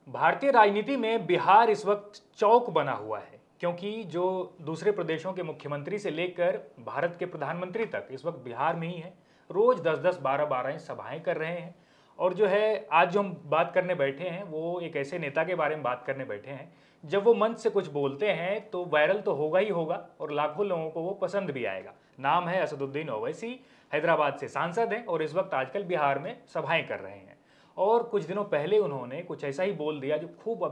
भारतीय राजनीति में बिहार इस वक्त चौक बना हुआ है, क्योंकि जो दूसरे प्रदेशों के मुख्यमंत्री से लेकर भारत के प्रधानमंत्री तक इस वक्त बिहार में ही है। रोज 10-10, 12-12 सभाएं कर रहे हैं। और जो है आज जो हम बात करने बैठे हैं वो एक ऐसे नेता के बारे में बात करने बैठे हैं, जब वो मंच से कुछ बोलते हैं तो वायरल तो होगा ही होगा और लाखों लोगों को वो पसंद भी आएगा। नाम है असदुद्दीन ओवैसी, हैदराबाद से सांसद हैं और इस वक्त आजकल बिहार में सभाएं कर रहे हैं। और कुछ दिनों पहले उन्होंने कुछ ऐसा ही बोल दिया जो खूब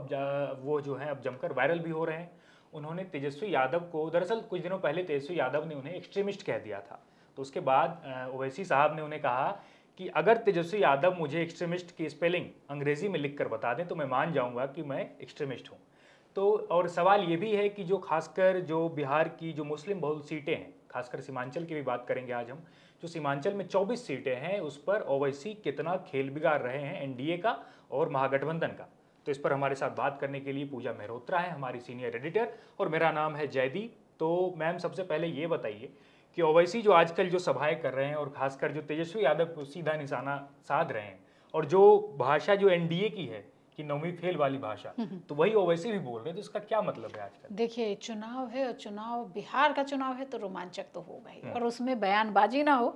वो जो है अब जमकर वायरल भी हो रहे हैं। उन्होंने तेजस्वी यादव को, दरअसल कुछ दिनों पहले तेजस्वी यादव ने उन्हें एक्सट्रीमिस्ट कह दिया था। तो उसके बाद ओवैसी साहब ने उन्हें कहा कि अगर तेजस्वी यादव मुझे एक्सट्रीमिस्ट की स्पेलिंग अंग्रेजी में लिख कर बता दें तो मैं मान जाऊंगा कि मैं एक्सट्रीमिस्ट हूँ। तो और सवाल ये भी है कि जो खासकर जो बिहार की जो मुस्लिम बहुल सीटें हैं, खासकर सीमांचल की भी बात करेंगे आज हम, जो सीमांचल में 24 सीटें हैं उस पर ओवैसी कितना खेल बिगाड़ रहे हैं एनडीए का और महागठबंधन का। तो इस पर हमारे साथ बात करने के लिए पूजा मेहरोत्रा है, हमारी सीनियर एडिटर, और मेरा नाम है जयदीप। तो मैम, सबसे पहले ये बताइए कि ओवैसी जो आजकल जो सभाएं कर रहे हैं और खासकर जो तेजस्वी यादव को सीधा निशाना साध रहे हैं और जो भाषा जो एनडीए की है कि नौवीं फेल वाली भाषा, तो वही ओवैसी भी बोल रहे हैं, तो इसका क्या मतलब है आजकल? देखिए, चुनाव है और चुनाव बिहार का चुनाव है तो रोमांचक तो होगा ही, और उसमें बयानबाजी ना हो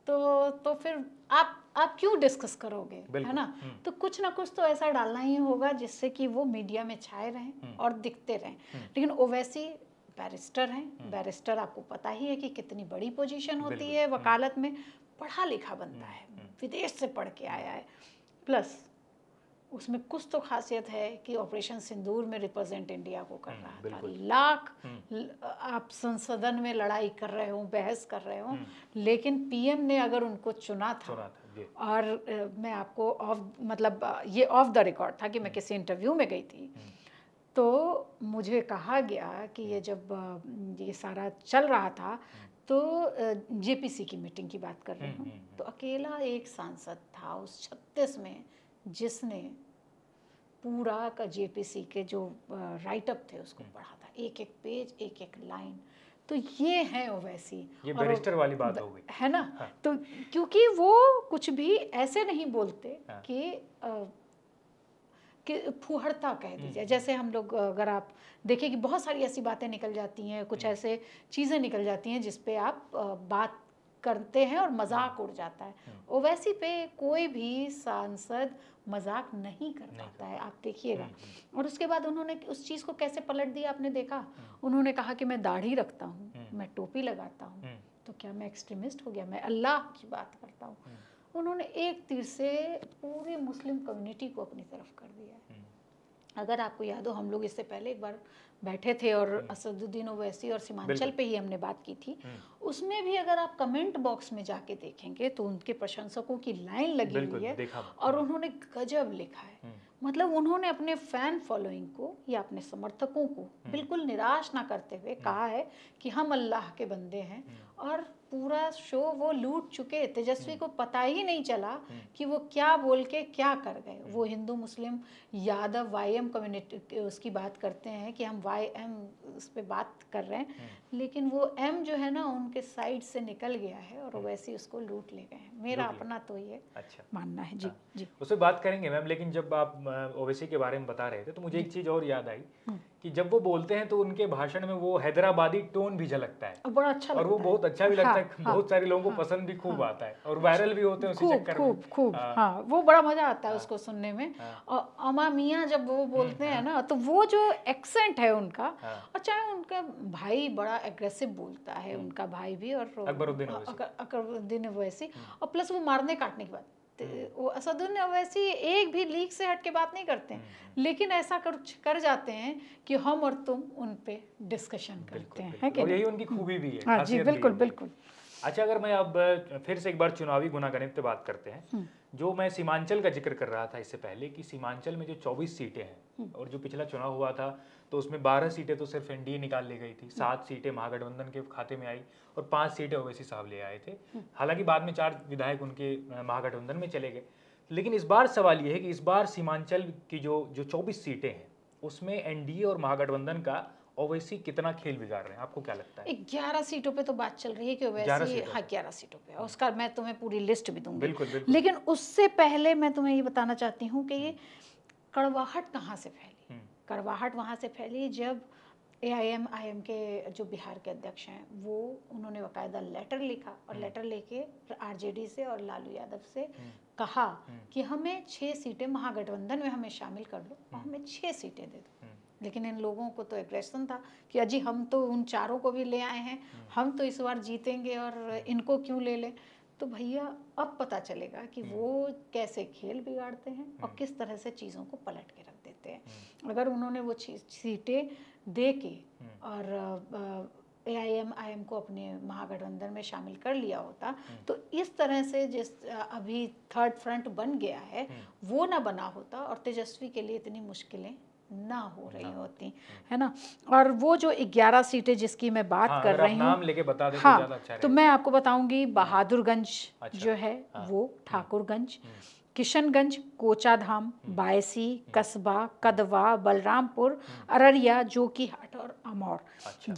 तो फिर आप क्यों डिस्कस करोगे, है ना? तो कुछ ना कुछ तो ऐसा डालना ही होगा जिससे कि वो मीडिया में छाए रहें और दिखते रहें। लेकिन ओवैसी बैरिस्टर हैं, बैरिस्टर आपको पता ही है कि कितनी बड़ी पोजीशन होती है वकालत में, पढ़ा लिखा बनता है, विदेश से पढ़ के आया है, प्लस उसमें कुछ तो खासियत है कि ऑपरेशन सिंदूर में रिप्रेजेंट इंडिया को कर रहा था। लाख आप संसदन में लड़ाई कर रहे हो, बहस कर रहे हो, लेकिन पीएम ने अगर उनको चुना था और मैं आपको ये ऑफ द रिकॉर्ड था कि मैं किसी इंटरव्यू में गई थी, तो मुझे कहा गया कि ये जब ये सारा चल रहा था तो जेपीसी की मीटिंग की बात कर रही हूँ, तो अकेला एक सांसद था उस 36 में जिसने पूरा का जेपीसी के जो राइटअप थे उसको पढ़ा था, एक एक पेज, एक एक लाइन। तो ये है ओवैसी, ये बैरिस्टर वाली बात हो गई, है ना? हाँ। तो क्योंकि वो कुछ भी ऐसे नहीं बोलते कि फुहड़ता कह दीजिए। जैसे हम लोग, अगर आप देखिए कि बहुत सारी ऐसी बातें निकल जाती हैं, कुछ ऐसे चीज़ें निकल जाती हैं जिस पे आप बात करते हैं और मजाक उड़ जाता है। ओवैसी पे कोई भी सांसद मजाक नहीं कर पाता है, आप देखिएगा। और उसके बाद उन्होंने उस चीज़ को कैसे पलट दिया, आपने देखा? उन्होंने कहा कि मैं दाढ़ी रखता हूँ, मैं टोपी लगाता हूँ, तो क्या मैं एक्सट्रीमिस्ट हो गया? मैं अल्लाह की बात करता हूँ। उन्होंने एक तीर से पूरी मुस्लिम कम्युनिटी को अपनी तरफ कर दिया है। अगर आपको याद हो, हम लोग इससे पहले एक बार बैठे थे और असदुद्दीन ओवैसी और सीमांचल पे ही हमने बात की थी। उसमें भी अगर आप कमेंट बॉक्स में जाके देखेंगे तो उनके प्रशंसकों की लाइन लगी हुई है और उन्होंने गजब लिखा है। मतलब उन्होंने अपने फैन फॉलोइंग को या अपने समर्थकों को बिल्कुल निराश ना करते हुए कहा है कि हम अल्लाह के बंदे हैं, और पूरा शो वो लूट चुके। तेजस्वी को पता ही नहीं चला कि वो क्या बोल के क्या कर गए। वो हिंदू मुस्लिम यादव वाईएम कम्युनिटी उसकी बात करते हैं कि हम वाईएम उस पर बात कर रहे हैं, लेकिन वो एम जो है ना उनके साइड से निकल गया है और वैसे उसको लूट ले गए हैं। मेरा अपना तो ये मानना है। जी जी, उस पर बात करेंगे मैम, लेकिन जब आप ओवैसी के बारे में बता रहे थे तो मुझे एक चीज़ और याद आई कि जब वो बोलते हैं तो उनके भाषण में वो हैदराबादी टोन भी झलकता है, बड़ा अच्छा और वो बहुत अच्छा भी लगता है। बहुत सारे लोगों को पसंद भी खूब आता है और वायरल भी होते हैं उसी चक्कर में। खूब हाँ, वो बड़ा मजा आता है उसको सुनने में। और अमा मियाँ जब वो बोलते हैं ना, तो वो जो एक्सेंट है उनका, और चाहे उनका भाई बड़ा एग्रेसिव बोलता है, उनका भाई भी, और अकबरुद्दीन ओवैसी, और प्लस वो मारने काटने की बात, वो असदुद्दीन ओवैसी एक भी लीग से हट के बात नहीं करते हैं, लेकिन ऐसा कर जाते हैं कि हम और तुम उन पे डिस्कशन करते हैं, और यही उनकी खूबी भी है। हाँ जी, बिल्कुल बिल्कुल। अच्छा, अगर मैं अब फिर से एक बार चुनावी गुनागनित पे बात करते हैं, जो मैं सीमांचल का जिक्र कर रहा था इससे पहले कि सीमांचल में जो 24 सीटें हैं और जो पिछला चुनाव हुआ था तो उसमें 12 सीटें तो सिर्फ एनडीए निकाल ले गई थी, 7 सीटें महागठबंधन के खाते में आई और 5 सीटें ओवैसी साहब ले आए थे। हालांकि बाद में 4 विधायक उनके महागठबंधन में चले गए। लेकिन इस बार सवाल ये है कि इस बार सीमांचल की जो 24 सीटें हैं उसमें एनडीए और महागठबंधन का ओवैसी कितना खेल बिगाड़ रहे हैं, आपको क्या लगता है? 11 सीटों पे तो बात चल रही है कि ओवैसी, हाँ 11 सीटों पे, उसका मैं तुम्हें पूरी लिस्ट भी दूंगी। बिल्कुल, बिल्कुल। लेकिन उससे पहले मैं तुम्हें ये बताना चाहती हूँ कि ये कड़वाहट कहाँ से फैली? कड़वाहट वहाँ से फैली जब AIM के जो बिहार के अध्यक्ष हैं वो उन्होंने बाकायदा लेटर लिखा और लेटर लेके RJD से और लालू यादव से कहा कि हमें 6 सीटें महागठबंधन में हमें शामिल कर लो और हमें 6 सीटें दे दो। लेकिन इन लोगों को तो एग्रेशन था कि अजी हम तो उन चारों को भी ले आए हैं, हम तो इस बार जीतेंगे और इनको क्यों ले लें। तो भैया अब पता चलेगा कि वो कैसे खेल बिगाड़ते हैं और किस तरह से चीज़ों को पलट के रख देते हैं। अगर उन्होंने वो सीटें दे के और AIM को अपने महागठबंधन में शामिल कर लिया होता तो इस तरह से जिस अभी थर्ड फ्रंट बन गया है वो ना बना होता और तेजस्वी के लिए इतनी मुश्किलें ना हो रही होती, है ना। और वो जो 11 सीटें जिसकी मैं बात कर रही हूँ, नाम लेके बता दें हाँ, तो ज़्यादा अच्छा तो मैं आपको बताऊंगी बहादुरगंज जो है वो, ठाकुरगंज, किशनगंज, कोचाधाम, बायसी, कस्बा, कदवा, बलरामपुर, अररिया, जोकीहाट और अमौर।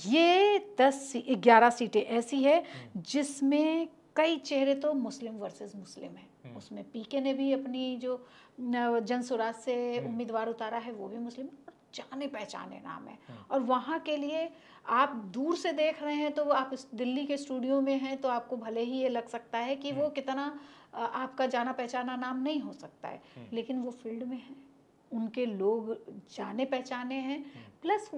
ये 11 सीटें ऐसी है जिसमें कई चेहरे तो मुस्लिम वर्सेस मुस्लिम है। उसमें PK ने भी अपनी जो जन स्वराज से उम्मीदवार उतारा है वो भी मुस्लिम और जाने पहचाने नाम है। और वहाँ के लिए आप दूर से देख रहे हैं तो आप इस दिल्ली के स्टूडियो में हैं तो आपको भले ही ये लग सकता है कि वो कितना आपका जाना पहचाना नाम नहीं हो सकता है, लेकिन वो फील्ड में है, उनके लोग जाने पहचाने हैं। प्लस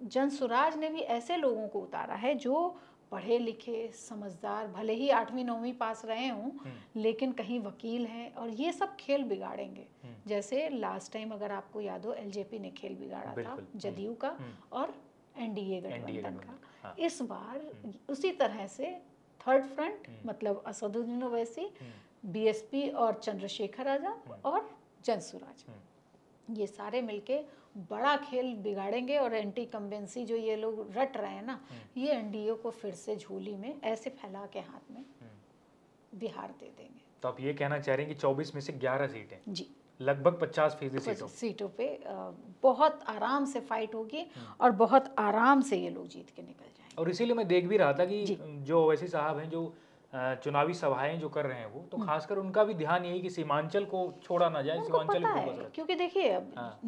जन स्वराज ने भी ऐसे लोगों को उतारा है जो पढ़े लिखे समझदार, भले ही 8वीं 9वीं पास रहे हों लेकिन कहीं वकील हैं और ये सब खेल बिगाड़ेंगे। जैसे लास्ट टाइम अगर आपको याद हो LJP ने खेल बिगाड़ा था जदयू का और NDA गठबंधन का। इस बार उसी तरह से थर्ड फ्रंट मतलब असदुद्दीन ओवैसी, BSP और चंद्रशेखर आजाद और जन स्वराज, ये सारे मिलके बड़ा खेल बिगाड़ेंगे और एंटी कंबेंसी जो ये लोग रट रहे हैं ना, ये NDA को फिर से झोली में ऐसे फैला के हाथ में बिहार दे देंगे। तो आप ये कहना चाह रहे हैं कि 24 में से 11 सीटें जी लगभग 50% सीटों पे बहुत आराम से फाइट होगी और बहुत आराम से ये लोग जीत के निकल जाएंगे। और इसीलिए मैं देख भी रहा था कि जो ओवैसी साहब हैं जो चुनावी सभाएं जो कर रहे हैं वो तो खासकर उनका भी ध्यान यही कि सीमांचल को छोड़ा ना जाए, सीमांचल को बस। क्योंकि देखिए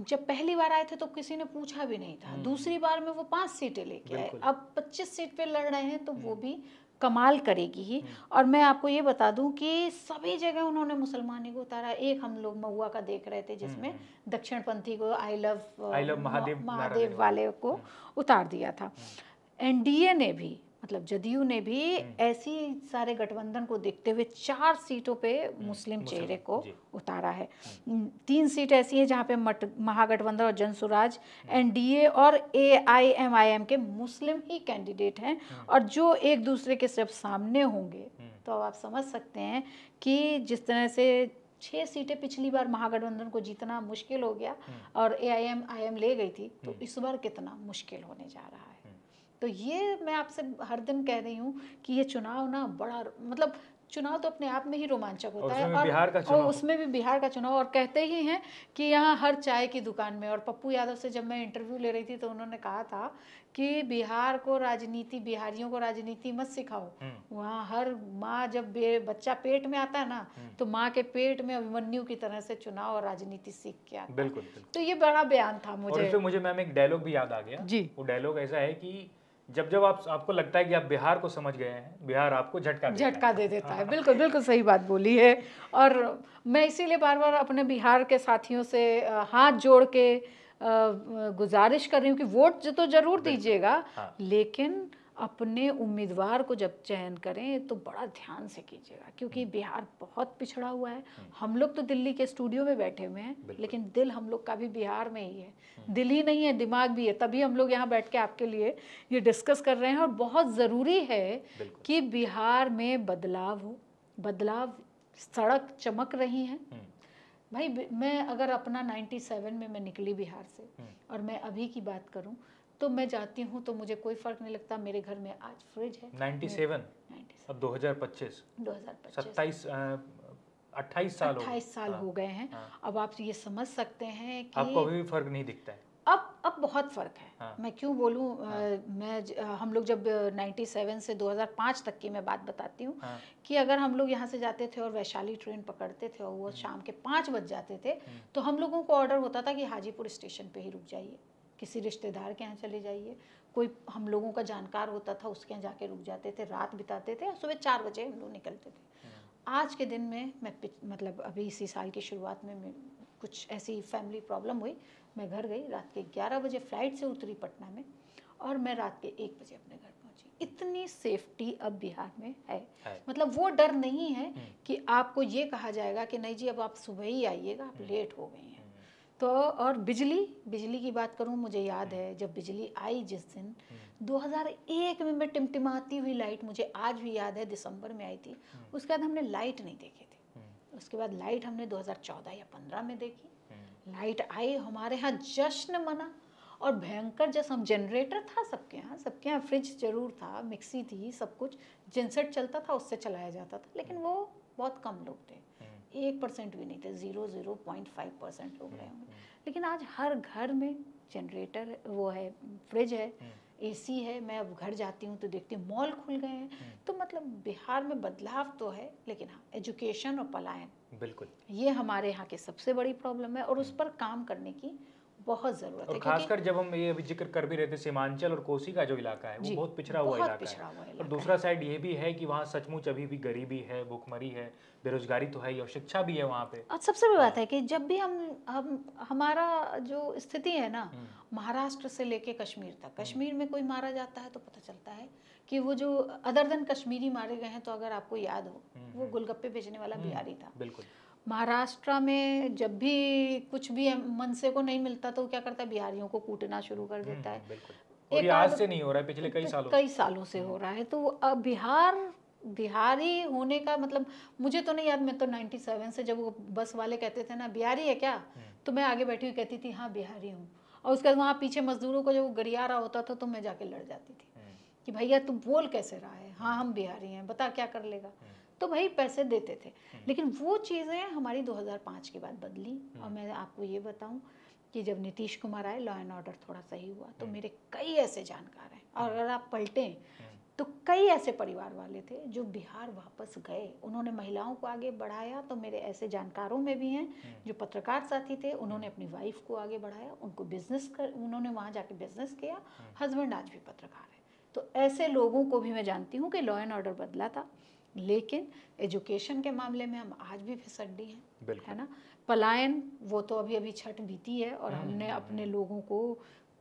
जब पहली बार आए थे तो किसी ने पूछा भी नहीं था, दूसरी बार में वो 5 सीटें लेके आए, अब 25 सीट पे लड़ रहे हैं तो वो भी कमाल करेगी ही। और मैं आपको ये बता दूं कि सभी जगह उन्होंने मुसलमानी को उतारा। एक हम लोग महुआ का देख रहे थे जिसमें दक्षिणपंथी को आई लव महादेव वाले को उतार दिया था। NDA ने भी मतलब जदयू ने भी ऐसी सारे गठबंधन को देखते हुए 4 सीटों पे मुस्लिम चेहरे को उतारा है। 3 सीट ऐसी है जहाँ पे महागठबंधन और जन स्वराज, NDA और AIM के मुस्लिम ही कैंडिडेट हैं और जो एक दूसरे के सिर्फ सामने होंगे। तो अब आप समझ सकते हैं कि जिस तरह से 6 सीटें पिछली बार महागठबंधन को जीतना मुश्किल हो गया और AIM ले गई थी, तो इस बार कितना मुश्किल होने जा रहा है। तो ये मैं आपसे हर दिन कह रही हूँ कि ये चुनाव ना बड़ा मतलब चुनाव तो अपने आप में ही रोमांचक होता है और उसमें भी बिहार का चुनाव। और कहते ही हैं कि यहाँ हर चाय की दुकान में, और पप्पू यादव से जब मैं इंटरव्यू ले रही थी तो उन्होंने कहा था कि बिहार को राजनीति, बिहारियों को राजनीति मत सिखाओ। वहाँ हर माँ जब बच्चा पेट में आता है ना तो माँ के पेट में अभिमन्यु की तरह से चुनाव और राजनीति सीख के आता है। बिल्कुल। तो ये बड़ा बयान था मुझे। और मुझे मैम एक डायलॉग भी याद आ गया जी। वो डायलॉग ऐसा है कि जब आपको लगता है कि आप बिहार को समझ गए हैं, बिहार आपको झटका दे देता है। बिल्कुल बिल्कुल सही बात बोली है। और मैं इसीलिए बार बार अपने बिहार के साथियों से हाथ जोड़ के गुजारिश कर रही हूँ कि वोट तो जरूर दीजिएगा, लेकिन अपने उम्मीदवार को जब चयन करें तो बड़ा ध्यान से कीजिएगा, क्योंकि बिहार बहुत पिछड़ा हुआ है। हम लोग तो दिल्ली के स्टूडियो में बैठे हुए हैं, लेकिन दिल हम लोग का भी बिहार में ही है। दिल ही नहीं है, दिमाग भी है, तभी हम लोग यहाँ बैठ के आपके लिए ये डिस्कस कर रहे हैं। और बहुत ज़रूरी है कि बिहार में बदलाव हो, बदलाव, सड़क चमक रही हैं भाई। मैं अगर अपना 97 में मैं निकली बिहार से और मैं अभी की बात करूं तो मैं जाती हूँ तो मुझे कोई फर्क नहीं लगता। मेरे घर में आज फ्रिज है। 97 अब 2025 28 साल हो गए हैं। अब आप ये समझ सकते हैं कि आपको अभी भी फर्क नहीं दिखता है। अब अब बहुत फ़र्क है। हाँ। मैं क्यों बोलूँ, हम लोग जब 97 से 2005 तक की मैं बात बताती हूँ, हाँ। कि अगर हम लोग यहाँ से जाते थे और वैशाली ट्रेन पकड़ते थे और वो शाम के 5 बज जाते थे, तो हम लोगों को ऑर्डर होता था कि हाजीपुर स्टेशन पे ही रुक जाइए, किसी रिश्तेदार के यहाँ चले जाइए, कोई हम लोगों का जानकार होता था उसके यहाँ जाके रुक जाते थे, रात बिताते थे और सुबह 4 बजे हम लोग निकलते थे। आज के दिन में मैं मतलब अभी इसी साल की शुरुआत में कुछ ऐसी फैमिली प्रॉब्लम हुई, मैं घर गई, रात के 11 बजे फ्लाइट से उतरी पटना में और मैं रात के 1 बजे अपने घर पहुंची। इतनी सेफ्टी अब बिहार में है। मतलब वो डर नहीं है कि आपको ये कहा जाएगा कि नहीं जी अब आप सुबह ही आइएगा, आप लेट हो गई हैं। तो और बिजली की बात करूं, मुझे याद है जब बिजली आई जिस दिन 2001 में, मैं टिमटिमाती हुई लाइट, मुझे आज भी याद है, दिसंबर में आई थी। उसके बाद हमने लाइट नहीं देखी थी, उसके बाद लाइट हमने 2014 या 15 में देखी। लाइट आई, हमारे यहाँ जश्न मना और भयंकर जैसे हम, जनरेटर था सबके यहाँ फ्रिज जरूर था, मिक्सी थी, सब कुछ जिनसेट चलता था, उससे चलाया जाता था, लेकिन वो बहुत कम लोग थे, 1% भी नहीं थे, 0.5% लोग रहे होंगे। लेकिन आज हर घर में जनरेटर वो है, फ्रिज है, एसी है। मैं अब घर जाती हूँ तो देखती हूँ मॉल खुल गए हैं। तो मतलब बिहार में बदलाव तो है, लेकिन हाँ, एजुकेशन और पलायन, बिल्कुल, ये हमारे यहाँ की सबसे बड़ी प्रॉब्लम है और उस पर काम करने की बहुत ज़रूरत है। और खासकर जब हम ये अभी जिक्र कर भी रहे थे, सीमांचल और कोसी का जो इलाका है वो बहुत पिछड़ा हुआ इलाका है। और दूसरा साइड ये भी है कि वहाँ सचमुच अभी भी गरीबी है, भूखमरी है, बेरोजगारी तो है ही, और शिक्षा भी है वहाँ पे। और सबसे बड़ी बात है कि जब भी हम हमारा जो स्थिति है ना, महाराष्ट्र से लेके कश्मीर तक, कश्मीर में कोई मारा जाता है तो पता चलता है कि वो जो अदर देन कश्मीरी मारे गए हैं, तो अगर आपको याद हो, वो गोलगप्पे बेचने वाला बिहारी था। बिल्कुल। महाराष्ट्र में जब भी कुछ भी मनसे को नहीं मिलता तो क्या करता है, बिहारियों को कूटना शुरू कर देता है। बिल्कुल। और ये आज से नहीं हो रहा है, पिछले कई सालों से हो रहा है। तो अब बिहारी होने का मतलब, मुझे तो नहीं याद, मैं तो 97 से जब वो बस वाले कहते थे ना बिहारी है क्या, तो मैं आगे बैठी हुई कहती थी हाँ बिहारी हूँ। और उसके बाद वहाँ पीछे मजदूरों को जब गरिया रहा होता था तो मैं जाके लड़ जाती थी कि भैया तू बोल कैसे रहा है, हाँ हम बिहारी हैं, बता क्या कर लेगा। तो भाई पैसे देते थे। लेकिन वो चीज़ें हमारी 2005 के बाद बदली। और मैं आपको ये बताऊं कि जब नीतीश कुमार आए, लॉ एंड ऑर्डर थोड़ा सही हुआ, तो मेरे कई ऐसे जानकार हैं, और अगर आप पलटें तो कई ऐसे परिवार वाले थे जो बिहार वापस गए, उन्होंने महिलाओं को आगे बढ़ाया। तो मेरे ऐसे जानकारों में भी हैं जो पत्रकार साथी थे, उन्होंने अपनी वाइफ को आगे बढ़ाया, उनको उन्होंने वहाँ जाके बिजनेस किया। हस्बैंड आज भी पत्रकार है। तो ऐसे लोगों को भी मैं जानती हूँ कि लॉ एंड ऑर्डर बदला था, लेकिन एजुकेशन के मामले में हम आज भी फिसड्डी हैं, है ना। पलायन वो तो अभी छठ बीती है और हमने अपने लोगों को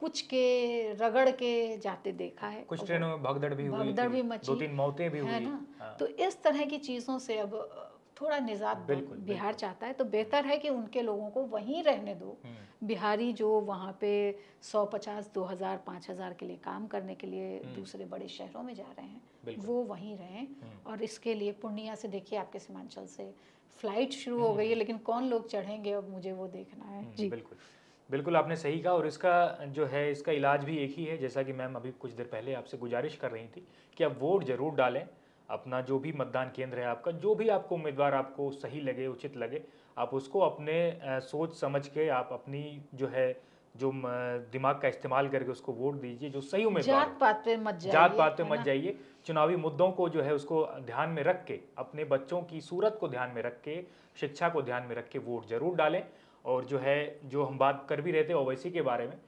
कुछ के रगड़ के जाते देखा है, कुछ ट्रेनों में भगदड़ भी मची, 2-3 मौतें भी हुई, है ना। तो इस तरह की चीज़ों से अब थोड़ा निजात बिहार चाहता है। तो बेहतर है कि उनके लोगों को वहीं रहने दो। बिहारी जो वहाँ पे 150, 2000, 5000 के लिए काम करने के लिए दूसरे बड़े शहरों में जा रहे हैं, वो वहीं रहें। और इसके लिए पूर्णिया से देखिए, आपके सीमांचल से फ्लाइट शुरू हो गई है, लेकिन कौन लोग चढ़ेंगे अब मुझे वो देखना है। जी बिल्कुल आपने सही कहा। और इसका जो है, इसका इलाज भी एक ही है, जैसा कि मैम अभी कुछ देर पहले आपसे गुजारिश कर रही थी कि आप वोट जरूर डालें। अपना जो भी मतदान केंद्र है आपका, जो भी आपको उम्मीदवार आपको सही लगे, उचित लगे, आप उसको अपने सोच समझ के आप अपनी जो है जो दिमाग का इस्तेमाल करके उसको वोट दीजिए, जो सही उम्मीदवार। जात पात पे मत जाइए। चुनावी मुद्दों को जो है उसको ध्यान में रख के, अपने बच्चों की सूरत को ध्यान में रख के, शिक्षा को ध्यान में रख के वोट जरूर डालें। और जो है, जो हम बात कर भी रहे थे ओवैसी के बारे में,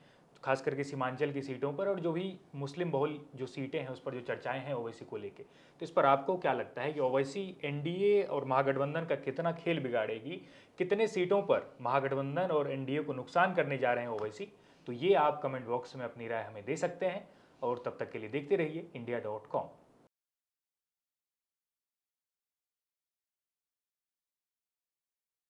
खास करके सीमांचल की सीटों पर, और जो भी मुस्लिम बहुल जो सीटें हैं उस पर जो चर्चाएं हैं ओवैसी को लेके, तो इस पर आपको क्या लगता है कि ओवैसी एनडीए और महागठबंधन का कितना खेल बिगाड़ेगी, कितने सीटों पर महागठबंधन और एनडीए को नुकसान करने जा रहे हैं ओवैसी? तो ये आप कमेंट बॉक्स में अपनी राय हमें दे सकते हैं। और तब तक के लिए देखते रहिए India.com।